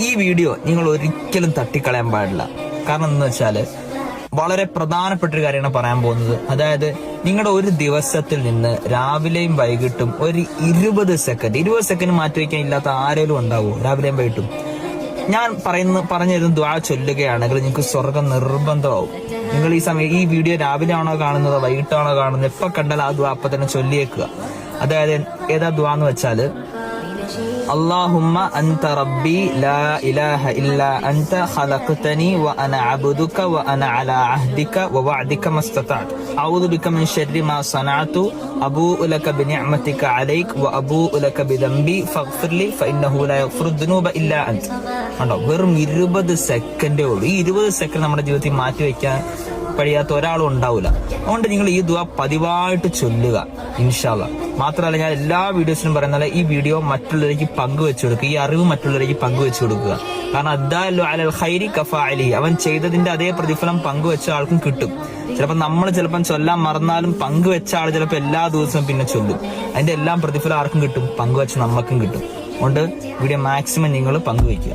ഈ വീഡിയോ നിങ്ങൾ ഒരിക്കലും തട്ടിക്കളയാൻ പാടില്ല. കാരണം എന്ന് വെച്ചാല് വളരെ പ്രധാനപ്പെട്ട ഒരു കാര്യമാണ് പറയാൻ പോകുന്നത്. അതായത് നിങ്ങളുടെ ഒരു ദിവസത്തിൽ നിന്ന് രാവിലെയും വൈകിട്ടും ഒരു 20 സെക്കൻഡ് മാറ്റിവെക്കാൻ ഇല്ലാത്ത ആരെങ്കിലും ഉണ്ടാവുമോ? രാവിലെയും വൈകിട്ടും ഞാൻ പറഞ്ഞു തരുന്ന ദുആ ചൊല്ലുകയാണെങ്കിൽ നിങ്ങൾക്ക് സ്വർഗം നിർബന്ധമാവും. നിങ്ങൾ ഈ വീഡിയോ രാവിലെ ആണോ കാണുന്നത്, വൈകിട്ടാണോ കാണുന്നത്, എപ്പോ കണ്ടാൽ ആ ദുആ അപ്പൊ തന്നെ ചൊല്ലിയേക്കുക. അതായത് ഏതാ ദുആ എന്ന് വെച്ചാല് اللهم أنت ربي لا إله إلا أنت خلقتني وأنا عبدك وأنا على عهدك ووعدك ما استطعت أعوذ بك من شر ما صنعت أبوء لك بنعمتك عليك وأبوء لك بذنبي فاغفر لي فإنه لا يغفر الذنوب إلا أنت. കണ്ടോ, വെറും 20 സെക്കൻഡേ ഉള്ളൂ. ഈ 20 സെക്കൻഡ് നമ്മുടെ ജീവിതത്തിൽ മാറ്റിവെക്കാൻ കഴിയാത്ത ഒരാളും ഉണ്ടാവില്ല. അതുകൊണ്ട് നിങ്ങൾ ഈ ദുആ പതിവായിട്ട് ചൊല്ലുക ഇൻഷാ അല്ലാഹ്. മാത്രമല്ല ഞാൻ എല്ലാ വീഡിയോസിലും പറയുന്നത് ഈ വീഡിയോ മറ്റുള്ളവർക്ക് പങ്കുവെച്ചു കൊടുക്കുക, ഈ അറിവ് മറ്റുള്ളവർക്ക് പങ്കുവെച്ചു കൊടുക്കുക. കാരണം അദ്ദാലു അലൽ ഖൈരി കഫാഇലിഹി, അവൻ ചെയ്തതിന്റെ അതേ പ്രതിഫലം പങ്കുവെച്ച ആൾക്കും കിട്ടും. ചിലപ്പം ചൊല്ലാൻ മറന്നാലും പങ്കുവെച്ച ആൾ ചിലപ്പോൾ എല്ലാ ദിവസവും പിന്നെ ചൊല്ലും. അതിന്റെ എല്ലാം പ്രതിഫലം ആർക്കും കിട്ടും, പങ്കുവെച്ച നമുക്കും കിട്ടും. അതുകൊണ്ട് വീഡിയോ മാക്സിമം നിങ്ങൾ പങ്കുവെക്കുക.